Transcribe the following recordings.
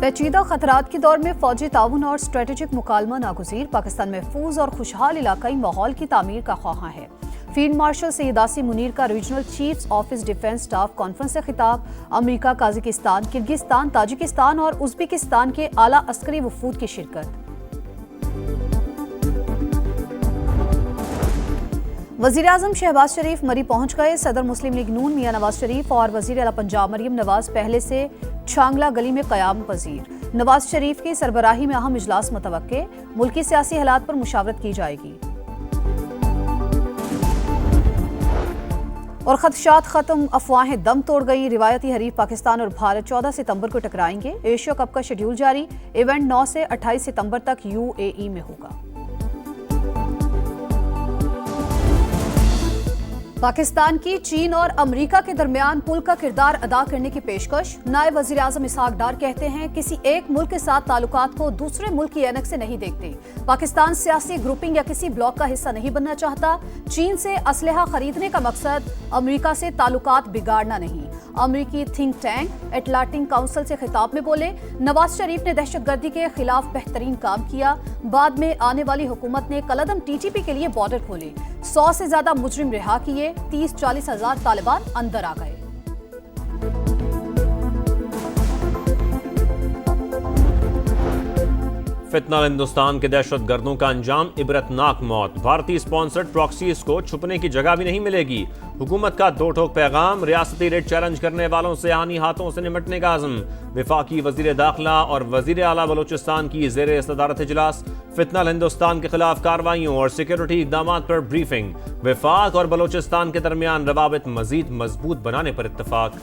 पेचीदा खतरात के दौर में फौजी ताउन और स्ट्रेटेजिक मुकालमा नागुज़ीर। पाकिस्तान महफूज और खुशहाल इलाकाई माहौल की तामीर का ख्वाहां है। फील्ड मार्शल सैयद आसिम मुनीर का regional chiefs office defence staff conference से खिताब। अमरीका, काज़ाकिस्तान, किर्गिस्तान, ताजिकिस्तान और उज़्बेकिस्तान के आला अस्करी वफूद की शिरकत। वज़ीर-ए-आज़म शहबाज शरीफ मरी पहुंच गए। सदर मुस्लिम लीग नून मियां नवाज शरीफ और वज़ीर आला पंजाब मरियम नवाज पहले से छांगला गली में क़याम पजीर। नवाज शरीफ की सरबराही में अहम इजलास मुतवक्के। मुल्की सियासी हालात पर मुशावरत की जाएगी। और खदशात खत्म, अफवाहें दम तोड़ गई। रिवायती हरीफ पाकिस्तान और भारत 14 सितंबर को टकराएंगे। एशिया कप का शेड्यूल जारी। इवेंट 9 से 28 सितंबर तक UAE में होगा। पाकिस्तान की चीन और अमेरिका के दरमियान पुल का किरदार अदा करने की पेशकश। नायब वज़ीर आज़म इसहाक डार कहते हैं, किसी एक मुल्क के साथ ताल्लुकात को दूसरे मुल्क की ऐनक से नहीं देखते। पाकिस्तान सियासी ग्रुपिंग या किसी ब्लॉक का हिस्सा नहीं बनना चाहता। चीन से असलहा खरीदने का मकसद अमेरिका से ताल्लुकात बिगाड़ना नहीं। अमेरिकी थिंक टैंक एटलांटिक काउंसिल से खिताब में बोले, नवाज शरीफ ने दहशतगर्दी के खिलाफ बेहतरीन काम किया। बाद में आने वाली हुकूमत ने कलदम TTP के लिए बॉर्डर खोले। 100 से ज्यादा मुजरिम रिहा किए। 30-40 हजार तालिबान अंदर आ गए। फितना हिंदुस्तान के दहशत गर्दों का अंजाम इबरतनाक मौत। भारतीय स्पॉन्सर्ड प्रॉक्सीज को छुपने की जगह भी नहीं मिलेगी। हुकूमत का दो ठोक पैगाम। रियासती रेट चैलेंज करने वालों से आनी हाथों से निपटने का आज़म। विफाकी वजीर दाखिला और वजीर आला बलोचिस्तान की ज़ेरे सदारत इजलास। फितना हिंदुस्तान के खिलाफ कार्रवाइयों और सिक्योरिटी इक़दामात पर ब्रीफिंग। विफाक और बलोचिस्तान के दरमियान रवाबित मजीद मजबूत बनाने पर इत्तफाक।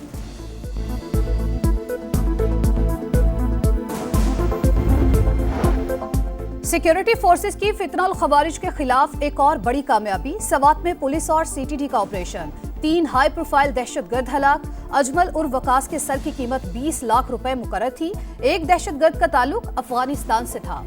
सिक्योरिटी फोर्सेस की फितनल खवारिज के खिलाफ एक और बड़ी कामयाबी। सवात में पुलिस और CTD का ऑपरेशन। 3 हाई प्रोफाइल दहशतगर्द हलाक। अजमल उर्फ वकास के सर की कीमत 20 लाख रुपए मुकर्रर थी। एक दहशतगर्द का ताल्लुक अफगानिस्तान से था।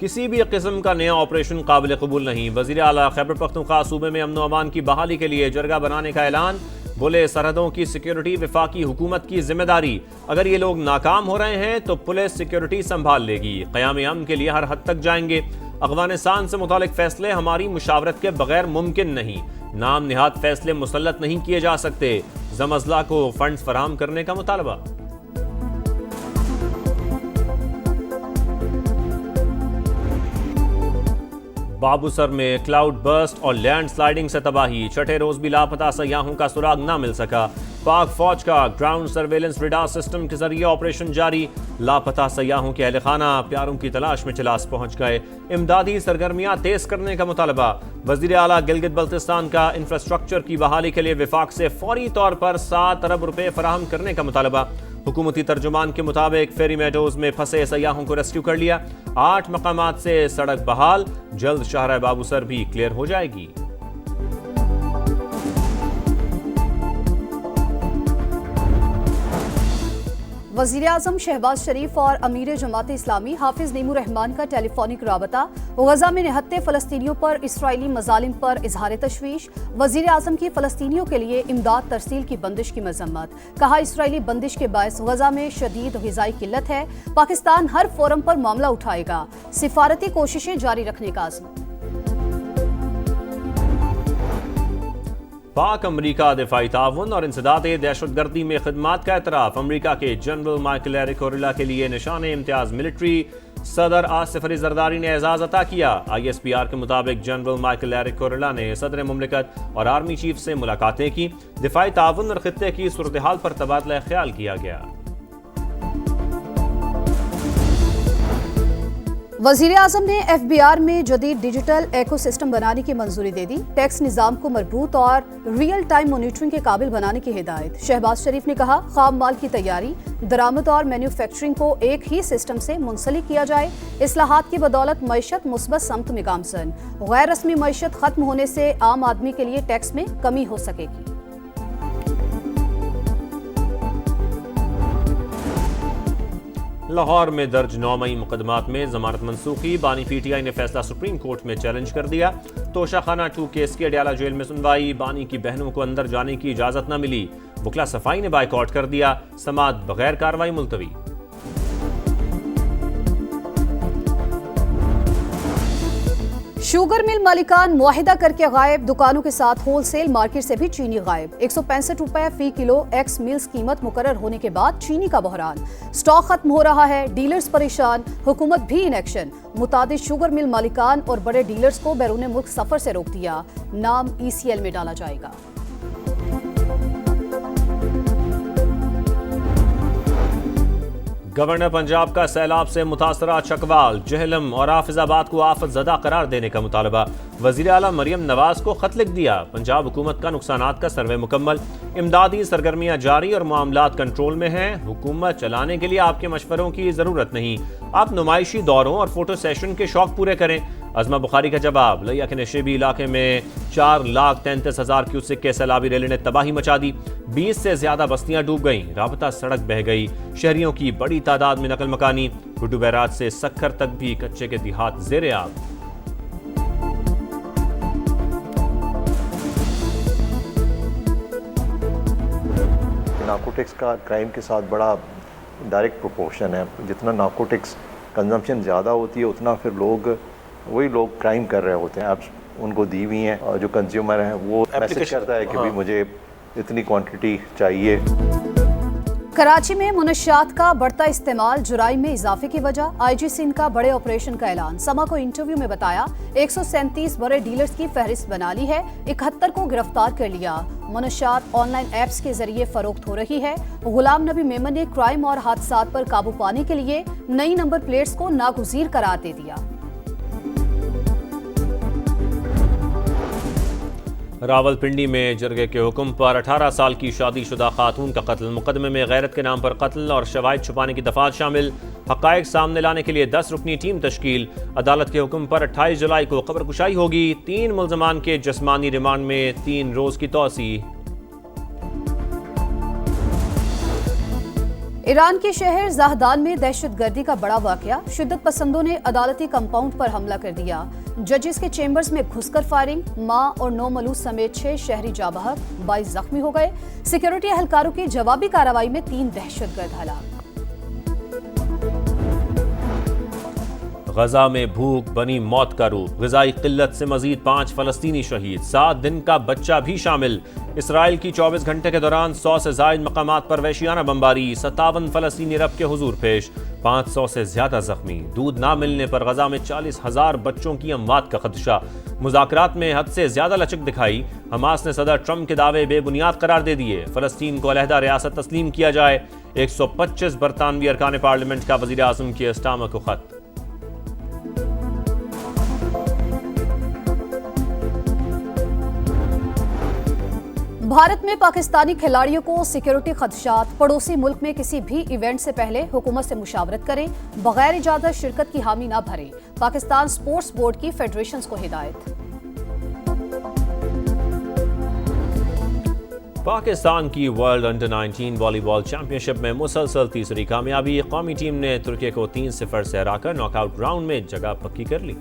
किसी भी किस्म का नया ऑपरेशन काबिल कबूल नहीं। वजीर आला खैबर पख्तूनख्वा सूबे में अमन अमान की बहाली के लिए जरगा बनाने का ऐलान। बोले, सरहदों की सिक्योरिटी विफाकी हुकूमत की जिम्मेदारी। अगर ये लोग नाकाम हो रहे हैं तो पुलिस सिक्योरिटी संभाल लेगी। क़याम अमन के लिए हर हद तक जाएंगे। अफगानिस्तान से मुतालिक फैसले हमारी मुशावरत के बगैर मुमकिन नहीं। नाम निहाद फैसले मुसल्लत नहीं किए जा सकते। ज़मज़ला को फंड्स फराहम करने का मुतालबा। बाबूसर में क्लाउड बर्स्ट और लैंड स्लाइडिंग से तबाही। छठे रोज भी लापता सयाहों का सुराग न मिल सका। पाक फौज का ग्राउंड सर्वेलेंस रेडार सिस्टम के जरिए ऑपरेशन जारी। लापता सयाहों के अहल खाना प्यारों की तलाश में चिलास पहुंच गए। इमदादी सरगर्मियां तेज करने का मुतालबा। वजीर आला गिलगित बल्तिस्तान का इंफ्रास्ट्रक्चर की बहाली के लिए विफाक से फौरी तौर पर 7 अरब रुपए फराहम करने का मुतालबा। हुकूमती तर्जुमान के मुताबिक फेरी मेडोज में फंसे सयाहों को रेस्क्यू कर लिया। 8 मकामात से सड़क बहाल। जल्द शाहरा बाबूसर भी क्लियर हो जाएगी। वज़ीर-ए-आज़म शहबाज शरीफ और अमीर जमात इस्लामी हाफिज नीमू रहमान का टेलीफोनिक राबता। गज़ा में निहत्ते फ़लस्तीनियों पर इसराइली मज़ालिम पर इजहार तशवीश। वज़ीर-ए-आज़म की फ़लस्तीनियों के लिए इमदाद तरसील की बंदिश की मज़म्मत। कहा, इसराइली बंदिश के बायस गज़ा में शदीद ग़िज़ाई किल्लत है। पाकिस्तान हर फोरम पर मामला उठाएगा। सिफारती कोशिशें जारी रखने का आज़म। पाक अमरीका दिफाई ताउन और इंसदाद दहशतगर्दी में खिदमात का एतराफ़। अमरीका के जनरल माइकल एरिक कोरिला के लिए निशान इम्तियाज़ मिलिट्री। सदर आसिफ अली जरदारी ने एजाज़ अता किया। ISPR के मुताबिक जनरल माइकल एरिक कोरिला ने सदर मुमलिकत और आर्मी चीफ से मुलाकातें की। दिफाई ताउन और खित्ते की सूरत हाल पर तबादला ख्याल किया गया। वज़ीर-ए-आज़म ने FBR में जदीद डिजिटल इकोसिस्टम बनाने की मंजूरी दे दी। टैक्स निज़ाम को मजबूत और रियल टाइम मॉनिटरिंग के काबिल बनाने की हिदायत। शहबाज शरीफ ने कहा, खाम माल की तैयारी, दरामद और मैन्युफैक्चरिंग को एक ही सिस्टम से मुंसलिक किया जाए। इस्लाहात की बदौलत मईशत मुस्बत समत में गामसन। गैर रस्मी मईशत खत्म होने से आम आदमी के लिए टैक्स में कमी हो सकेगी। लाहौर में दर्ज 9 मई मुकदमात में जमानत मनसूखी। बानी PTI ने फैसला सुप्रीम कोर्ट में चैलेंज कर दिया। तोशाखाना 2 केस की अडयाला जेल में सुनवाई। बानी की बहनों को अंदर जाने की इजाजत न मिली। वकला सफाई ने बाइकआउट कर दिया, समाअत बगैर कार्रवाई मुलतवी। शुगर मिल मालिकान मुआहिदा करके गायब, दुकानों के साथ होलसेल मार्केट से भी चीनी गायब। 165 रुपए फी किलो एक्स मिल्स कीमत मुकर्रर होने के बाद चीनी का बहरान, स्टॉक खत्म हो रहा है, डीलर्स परेशान, हुकूमत भी इन एक्शन। मुतादिद शुगर मिल मालिकान और बड़े डीलर्स को बैरून मुल्क सफर से रोक दिया, नाम ECL में डाला जाएगा। गवर्नर पंजाब का सैलाब से मुतासरा चकवाल, जहलम और हाफिजाबाद को आफत ज़दा करार देने का मुतालबा। वज़ीर आला मरियम नवाज को खत लिख दिया। पंजाब हुकूमत का नुकसानात का सर्वे मुकम्मल, इमदादी सरगर्मियाँ जारी और मामलात कंट्रोल में हैं। हुकूमत चलाने के लिए आपके मशवरों की ज़रूरत नहीं, आप नुमाइशी दौरों और फोटो सेशन के शौक पूरे करें। अज़मा बुखारी का जवाब, लिया के नशेबी इलाके में 4,33,000 क्यूसेक के सैलाबी रैली ने तबाही मचा दी। 20 से ज्यादा बस्तियां डूब गईं, राबता सड़क बह गई, शहरियों की बड़ी तादाद में नकल मकानी। गुड्डू बैराज से सक्खर तक भी कच्चे के देहात ज़ेरे आग। नार्कोटिक्स का क्राइम के साथ बड़ा डायरेक्ट प्रोपोर्शन है। जितना नार्कोटिक्स कंजम्पशन ज़्यादा होती है उतना फिर वही लोग क्राइम कर रहे होते हैं। ऐप्स उनको दी हुई हैं और जो कंज्यूमर हैं वो मैसेज करता है कि भाई मुझे इतनी क्वांटिटी चाहिए। कराची में मुनशियात का बढ़ता इस्तेमाल जुराइम में इजाफे की वजह, IG सिंध का बड़े ऑपरेशन का ऐलान। समा को इंटरव्यू में बताया 137 बड़े डीलर्स की फहरिस्त बना ली है, 71 को गिरफ्तार कर लिया। मुनशियात ऑनलाइन एप्स के जरिए फरोख्त हो रही है। गुलाम नबी मेमन ने क्राइम और हादसात पर काबू पाने के लिए नई नंबर प्लेट्स को नागुज़ीर करार दे दिया। रावलपिंडी में जरगे के हुक्म पर 18 साल की शादीशुदा खातून का कत्ल, मुकदमे में गैरत के नाम पर कत्ल और शवाहिद छुपाने की दफात शामिल। हक़ाइक़ सामने लाने के लिए 10 रुकनी टीम तश्कील। अदालत के हुक्म पर 28 जुलाई को कब्रकुशाई होगी। 3 मुल्ज़मान के जिस्मानी रिमांड में 3 रोज़ की तौसी। ईरान के शहर ज़ाहदान में दहशतगर्दी का बड़ा वाकया, शिद्दत पसंदों ने अदालती कंपाउंड पर हमला कर दिया। जजेस के चेंबर्स में घुसकर फायरिंग, मां और 9 मलूस समेत 6 शहरी जाबहक, 22 जख्मी हो गए। सिक्योरिटी एहलकारों की जवाबी कार्रवाई में 3 दहशतगर्द हलाक। गजा में भूख बनी मौत का रूप, ग़िज़ाई किल्लत से मजीद 5 फ़लस्तीनी शहीद, 7 दिन का बच्चा भी शामिल। इसराइल की 24 घंटे के दौरान 100 से ज़ायद मकामात पर वहशियाना बमबारी, 57 फ़लस्तीनी रब के हुजूर पेश, 500 से ज्यादा जख्मी। दूध ना मिलने पर गजा में 40,000 बच्चों की अमवात का खदशा। मुज़ाकरात में हद से ज्यादा लचक दिखाई, हमास ने सदर ट्रंप के दावे बेबुनियाद करार दे दिए। फ़लस्तीन को अलहदा रियासत तस्लीम किया जाए। 125 बरतानवी अरकान पार्लियामेंट का वज़ीर आज़म की अस्टामा को खत। भारत में पाकिस्तानी खिलाड़ियों को सिक्योरिटी खदशात, पड़ोसी मुल्क में किसी भी इवेंट से पहले हुकूमत से मुशावरत करें, बगैर इजाजत शिरकत की हामी न भरें। पाकिस्तान स्पोर्ट्स बोर्ड की फेडरेशंस को हिदायत। पाकिस्तान की वर्ल्ड अंडर 19 वॉलीबॉल चैंपियनशिप में मुसलसल तीसरी कामयाबी, कौमी टीम ने तुर्की को 3-0 से हराकर नॉकआउट राउंड में जगह पक्की कर ली।